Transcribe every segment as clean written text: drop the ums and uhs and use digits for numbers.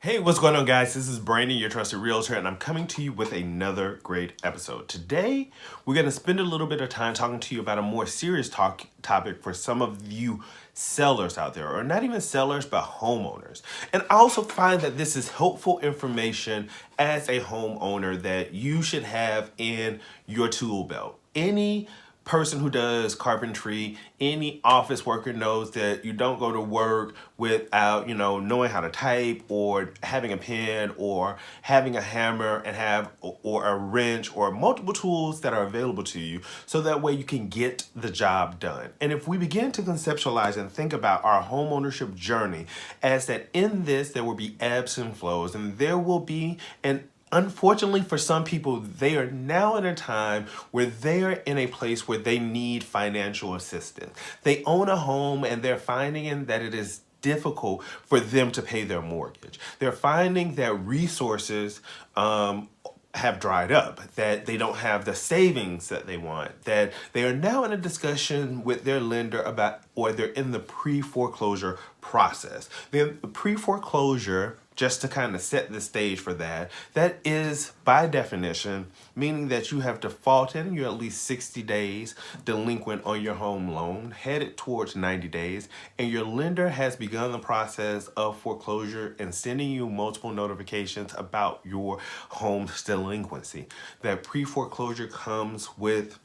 Hey, what's going on, guys? This is Brandon, your trusted realtor, and I'm coming to you with another great episode. Today, we're going to spend a little bit of time talking to you about a more serious topic for some of you sellers out there, or not even sellers, but homeowners. And I also find that this is helpful information as a homeowner that you should have in your tool belt. Any person who does carpentry, any office worker knows that you don't go to work without, knowing how to type or having a pen or having a hammer and have or a wrench or multiple tools that are available to you so that way you can get the job done. And if we begin to conceptualize and think about our home ownership journey as that in this there will be ebbs and flows and there will be an unfortunately, for some people, they are now in a time where they are in a place where they need financial assistance. They own a home and they're finding that it is difficult for them to pay their mortgage. They're finding that resources have dried up, that they don't have the savings that they want, that they are now in a discussion with their lender about, or they're in the pre-foreclosure process. The pre-foreclosure, just to kind of set the stage for that, that is by definition, meaning that you have defaulted and you're at least 60 days delinquent on your home loan, headed towards 90 days, and your lender has begun the process of foreclosure and sending you multiple notifications about your home's delinquency. That pre-foreclosure comes with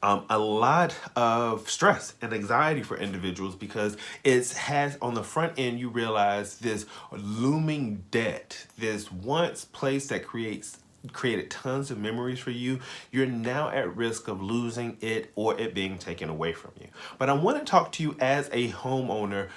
a lot of stress and anxiety for individuals because it has on the front end you realize this looming debt, this once place that created tons of memories for you, you're now at risk of losing it or it being taken away from you. But I want to talk to you as a homeowner.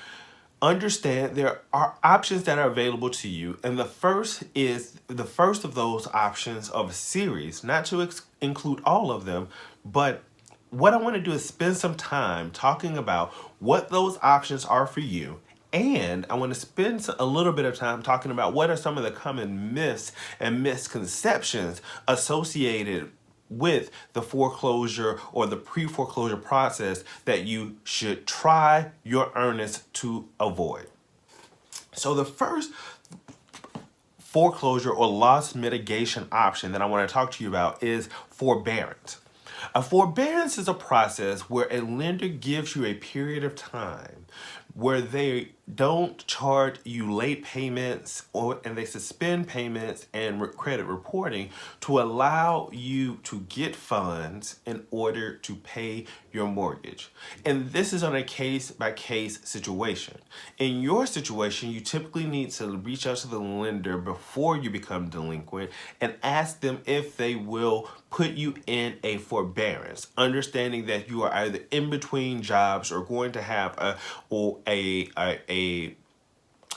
Understand there are options that are available to you, and the first of those options of a series, not to include all of them, but what I want to do is spend some time talking about what those options are for you. And I want to spend a little bit of time talking about what are some of the common myths and misconceptions associated with the foreclosure or the pre-foreclosure process that you should try your earnest to avoid. So the first foreclosure or loss mitigation option that I want to talk to you about is forbearance. A forbearance is a process where a lender gives you a period of time where they don't charge you late payments and they suspend payments and credit reporting to allow you to get funds in order to pay your mortgage. And this is on a case-by-case situation. In your situation, you typically need to reach out to the lender before you become delinquent and ask them if they will put you in a forbearance, understanding that you are either in between jobs or going to have a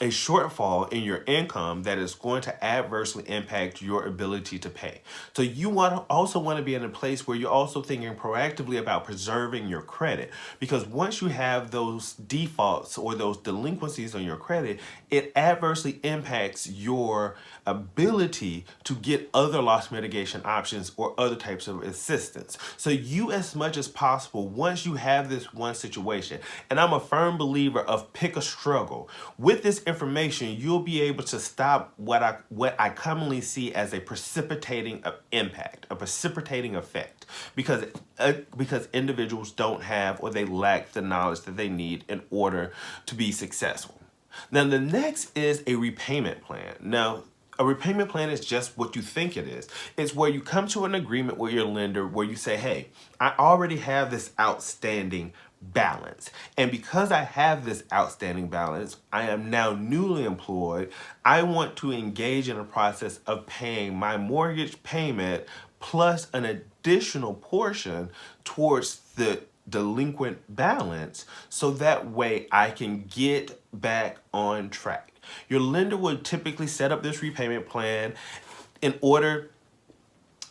shortfall in your income that is going to adversely impact your ability to pay. So you also want to be in a place where you're also thinking proactively about preserving your credit, because once you have those defaults or those delinquencies on your credit, it adversely impacts your ability to get other loss mitigation options or other types of assistance. So you, as much as possible, once you have this one situation, and I'm a firm believer of pick a struggle. With this information, you'll be able to stop what I commonly see as a precipitating impact, a precipitating effect, because individuals don't have or they lack the knowledge that they need in order to be successful. Now, the next is a repayment plan. Now, a repayment plan is just what you think it is. It's where you come to an agreement with your lender where you say, hey, I already have this outstanding balance. And because I have this outstanding balance, I am now newly employed. I want to engage in a process of paying my mortgage payment plus an additional portion towards the delinquent balance so that way I can get back on track. Your lender would typically set up this repayment plan in order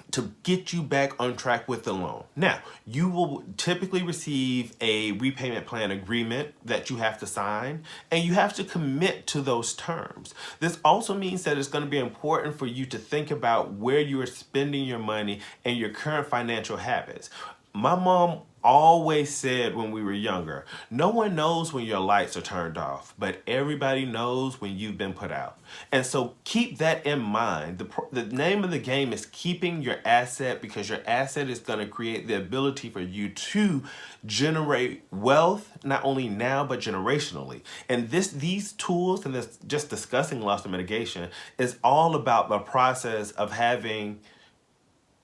to get you back on track with the loan. Now, you will typically receive a repayment plan agreement that you have to sign, and you have to commit to those terms. This also means that it's going to be important for you to think about where you are spending your money and your current financial habits. My mom always said when we were younger, no one knows when your lights are turned off, but everybody knows when you've been put out. And so keep that in mind. The name of the game is keeping your asset, because your asset is going to create the ability for you to generate wealth, not only now, but generationally. And these tools and this just discussing loss and mitigation is all about the process of having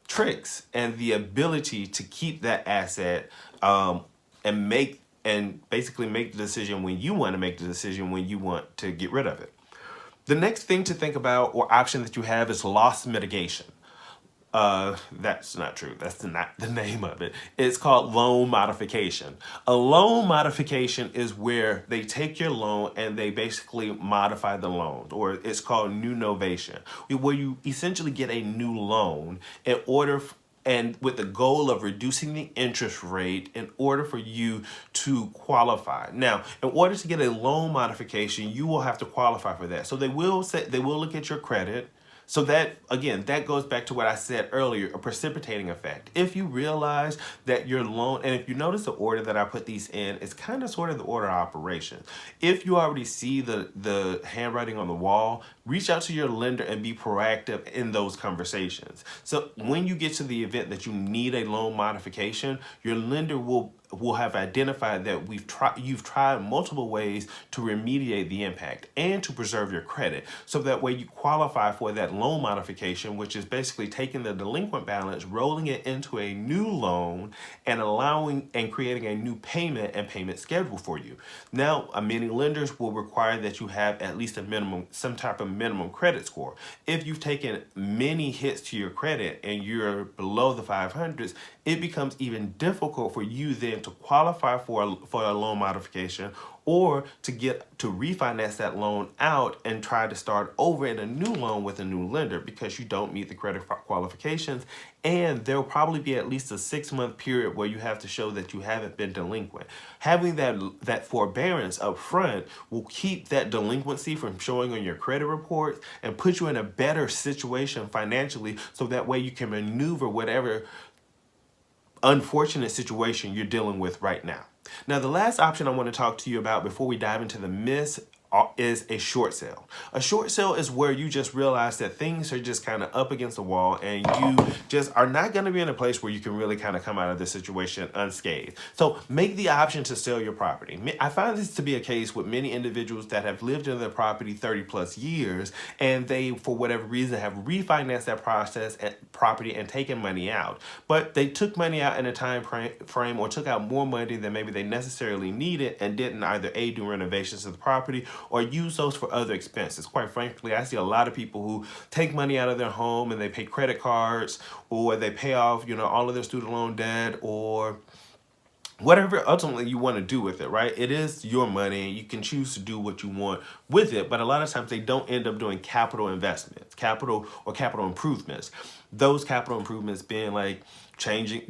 tricks and the ability to keep that asset, and basically make the decision when you want to make the decision when you want to get rid of it. The next thing to think about, or option that you have, is loss mitigation. That's not true. That's not the name of it. It's called loan modification. A loan modification is where they take your loan and they basically modify the loan, or it's called new novation, where you essentially get a new loan in order and with the goal of reducing the interest rate in order for you to qualify. Now, in order to get a loan modification, you will have to qualify for that. So they will look at your credit. So that, again, that goes back to what I said earlier, a precipitating effect. If you realize that your loan, and if you notice the order that I put these in, it's kind of sort of the order of operations. If you already see the handwriting on the wall, reach out to your lender and be proactive in those conversations. So when you get to the event that you need a loan modification, your lender will have identified that you've tried multiple ways to remediate the impact and to preserve your credit, so that way you qualify for that loan modification, which is basically taking the delinquent balance, rolling it into a new loan, and allowing and creating a new payment and payment schedule for you. Now, many lenders will require that you have at least some type of minimum credit score. If you've taken many hits to your credit and you're below the 500s, it becomes even difficult for you then to qualify for a loan modification, or to refinance that loan out and try to start over in a new loan with a new lender, because you don't meet the credit qualifications. And there'll probably be at least a 6-month period where you have to show that you haven't been delinquent. Having that forbearance up front will keep that delinquency from showing on your credit reports and put you in a better situation financially, so that way you can maneuver whatever unfortunate situation you're dealing with right now. Now, the last option I want to talk to you about before we dive into the myths is a short sale. A short sale is where you just realize that things are just kind of up against the wall and you just are not going to be in a place where you can really kind of come out of this situation unscathed. So make the option to sell your property. I find this to be a case with many individuals that have lived in their property 30 plus years, and they, for whatever reason, have refinanced that property and taken money out. But they took money out in a time frame, or took out more money than maybe they necessarily needed, and didn't either do renovations to the property or use those for other expenses. Quite frankly, I see a lot of people who take money out of their home and they pay credit cards, or they pay off, all of their student loan debt, or whatever ultimately you want to do with it, right? It is your money. You can choose to do what you want with it, but a lot of times they don't end up doing capital investments, capital improvements. Those capital improvements being like changing,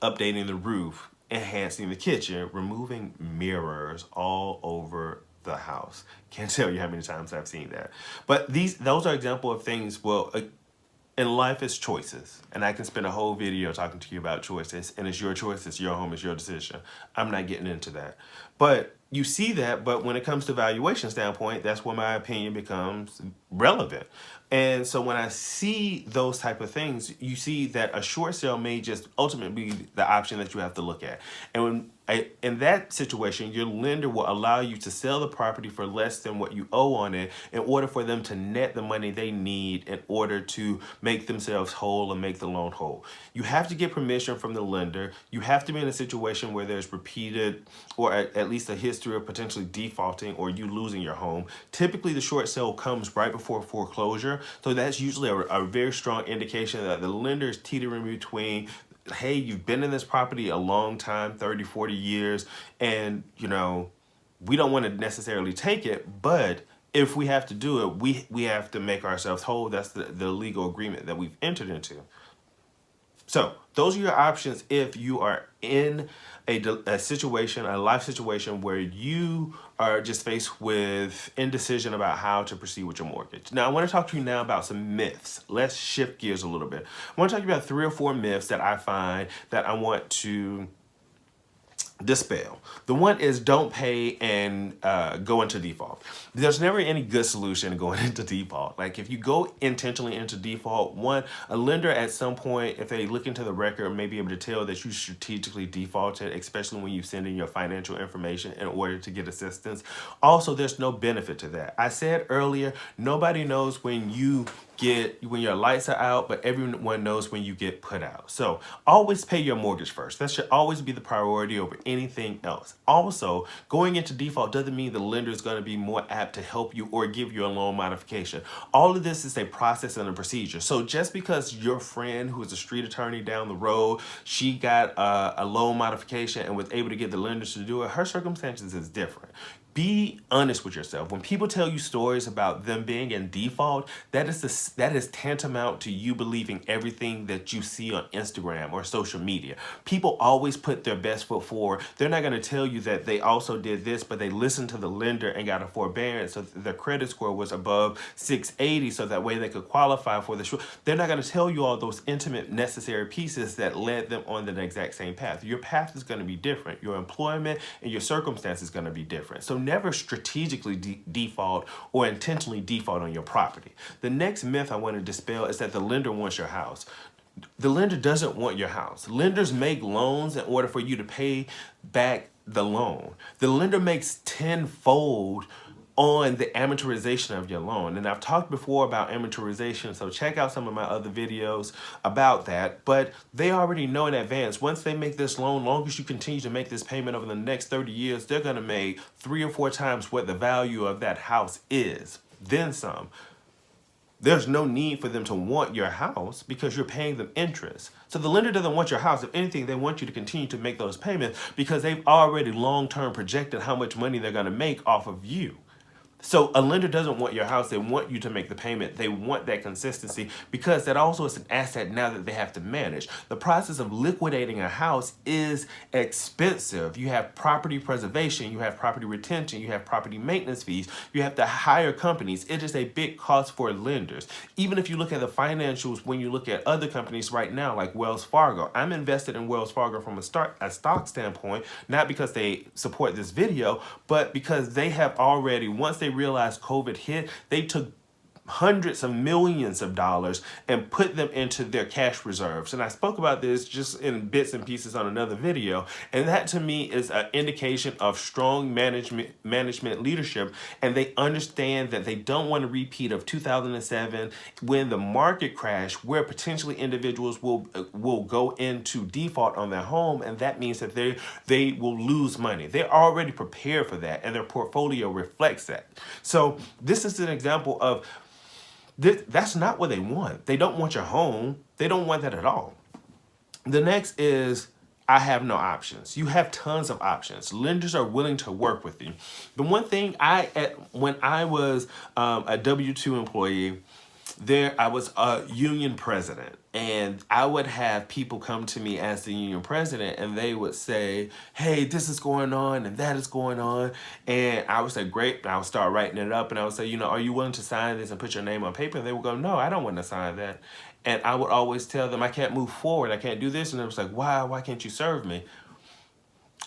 updating the roof, enhancing the kitchen, removing mirrors all over the house. Can't tell you how many times I've seen that. But those are example of things. Well, in life, it's choices, and I can spend a whole video talking to you about choices, and it's your choice, it's your home, it's your decision. I'm not getting into that. But you see that, but when it comes to valuation standpoint, that's where my opinion becomes relevant. And so when I see those type of things, you see that a short sale may just ultimately be the option that you have to look at. And in that situation, your lender will allow you to sell the property for less than what you owe on it, in order for them to net the money they need in order to make themselves whole and make the loan whole. You have to get permission from the lender. You have to be in a situation where there's repeated, or at least a history of potentially defaulting or you losing your home. Typically, the short sale comes right before foreclosure. So that's usually a very strong indication that the lender is teetering between, hey, you've been in this property a long time, 30, 40 years, and, we don't want to necessarily take it, but if we have to do it, we have to make ourselves whole. That's the legal agreement that we've entered into. So those are your options if you are in a situation, a life situation where you are just faced with indecision about how to proceed with your mortgage. Now, I want to talk to you now about some myths. Let's shift gears a little bit. I want to talk about 3 or 4 myths that I find that I want to dispel. The one is don't pay and go into default. There's never any good solution to going into default. Like if you go intentionally into default, one, a lender at some point, if they look into the record, may be able to tell that you strategically defaulted, especially when you send in your financial information in order to get assistance. Also, there's no benefit to that. I said earlier, nobody knows when your lights are out, but everyone knows when you get put out. So always pay your mortgage first. That should always be the priority over anything else. Also, going into default doesn't mean the lender is going to be more apt to help you or give you a loan modification. All of this is a process and a procedure. So just because your friend who is a street attorney down the road, she got a loan modification and was able to get the lenders to do it, her circumstances is different. Be honest with yourself. When people tell you stories about them being in default, that is tantamount to you believing everything that you see on Instagram or social media. People always put their best foot forward. They're not going to tell you that they also did this, but they listened to the lender and got a forbearance, so their credit score was above 680, so that way they could qualify for the. They're not going to tell you all those intimate, necessary pieces that led them on the exact same path. Your path is going to be different. Your employment and your circumstance is going to be different. So never strategically default or intentionally default on your property. The next myth I want to dispel is that the lender wants your house. The lender doesn't want your house. Lenders make loans in order for you to pay back the loan. The lender makes tenfold on the amortization of your loan. And I've talked before about amortization, so check out some of my other videos about that. But they already know in advance, once they make this loan, long as you continue to make this payment over the next 30 years, they're gonna make 3 or 4 times what the value of that house is, then some. There's no need for them to want your house because you're paying them interest. So the lender doesn't want your house. If anything, they want you to continue to make those payments because they've already long-term projected how much money they're gonna make off of you. So a lender doesn't want your house. They want you to make the payment. They want that consistency because that also is an asset now that they have to manage. The process of liquidating a house is expensive. You have property preservation, you have property retention, you have property maintenance fees, you have to hire companies. It is a big cost for lenders. Even if you look at the financials, when you look at other companies right now, like Wells Fargo, I'm invested in Wells Fargo from a stock standpoint, not because they support this video, but because they have already, once they realized COVID hit, they took hundreds of millions of dollars and put them into their cash reserves. And I spoke about this just in bits and pieces on another video. And that to me is an indication of strong management leadership. And they understand that they don't want a repeat of 2007 when the market crashed, where potentially individuals will go into default on their home. And that means that they will lose money. They're already prepared for that, and their portfolio reflects that. So this is an example of that's not what they want. They don't want your home. They don't want that at all. The next is, I have no options. You have tons of options. Lenders are willing to work with you. The one thing when I was a W-2 employee, I was a union president, and I would have people come to me as the union president, and they would say, hey, this is going on and that is going on. And I would say, great. And I would start writing it up, and I would say, are you willing to sign this and put your name on paper? And they would go, no, I don't want to sign that. And I would always tell them, I can't move forward. I can't do this. And it was like, why can't you serve me?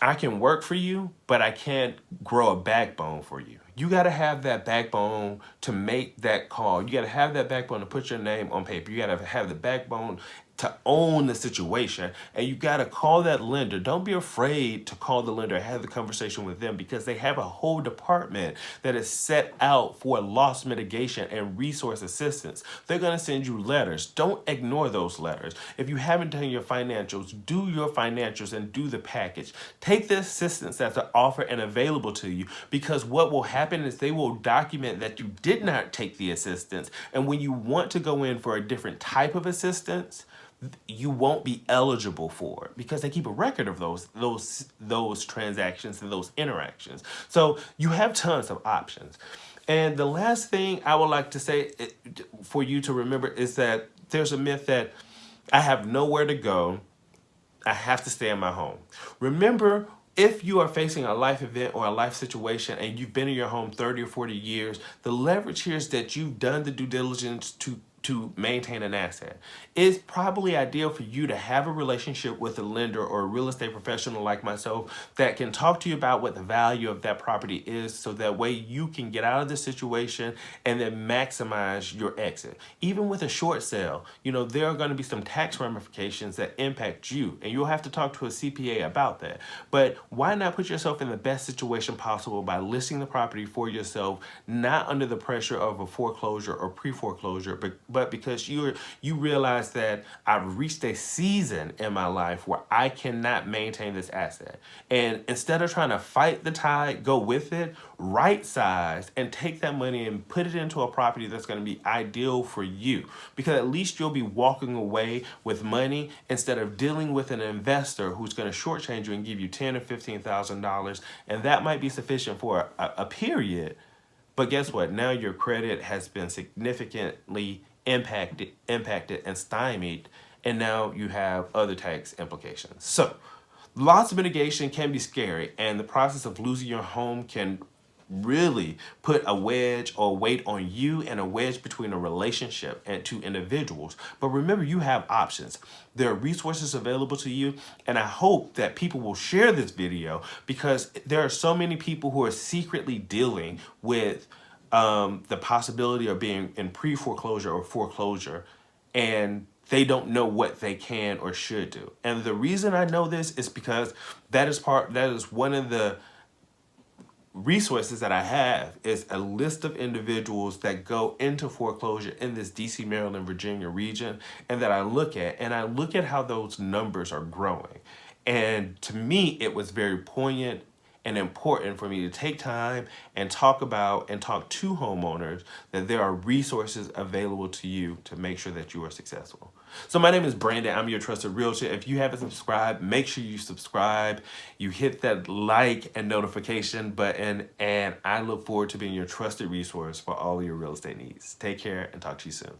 I can work for you, but I can't grow a backbone for you. You got to have that backbone to make that call. You got to have that backbone to put your name on paper. You got to have the backbone to own the situation, and you got to call that lender. Don't be afraid to call the lender and have the conversation with them, because they have a whole department that is set out for loss mitigation and resource assistance. They're going to send you letters. Don't ignore those letters. If you haven't done your financials, do your financials and do the package. Take the assistance that's offered and available to you, because what will happen is they will document that you did not take the assistance, and when you want to go in for a different type of assistance, you won't be eligible for it, because they keep a record of those transactions and those interactions. So you have tons of options. And the last thing I would like to say for you to remember is that there's a myth that I have nowhere to go. I have to stay in my home. Remember, if you are facing a life event or a life situation and you've been in your home 30 or 40 years, the leverage here is that you've done the due diligence to to maintain an asset. It's probably ideal for you to have a relationship with a lender or a real estate professional like myself that can talk to you about what the value of that property is, so that way you can get out of the situation and then maximize your exit. Even with a short sale, there are going to be some tax ramifications that impact you, and you'll have to talk to a CPA about that. But why not put yourself in the best situation possible by listing the property for yourself, not under the pressure of a foreclosure or pre-foreclosure, but because you realize that I've reached a season in my life where I cannot maintain this asset. And instead of trying to fight the tide, go with it, right size, and take that money and put it into a property that's going to be ideal for you. Because at least you'll be walking away with money instead of dealing with an investor who's going to shortchange you and give you $10,000 or $15,000, and that might be sufficient for a period. But guess what? Now your credit has been significantly impacted and stymied, and now you have other tax implications. So, loss of mitigation can be scary, and the process of losing your home can really put a wedge or weight on you, and a wedge between a relationship and two individuals. But remember, you have options. There are resources available to you, and I hope that people will share this video, because there are so many people who are secretly dealing with the possibility of being in pre-foreclosure or foreclosure, and they don't know what they can or should do. And the reason I know this is because that is one of the resources that I have, is a list of individuals that go into foreclosure in this DC, Maryland, Virginia region, and that I look at how those numbers are growing. And to me, it was very poignant and important for me to take time and talk to homeowners that there are resources available to you to make sure that you are successful. So my name is Brandon. I'm your trusted realtor. If you haven't subscribed, make sure you subscribe. You hit that like and notification button, and I look forward to being your trusted resource for all of your real estate needs. Take care and talk to you soon.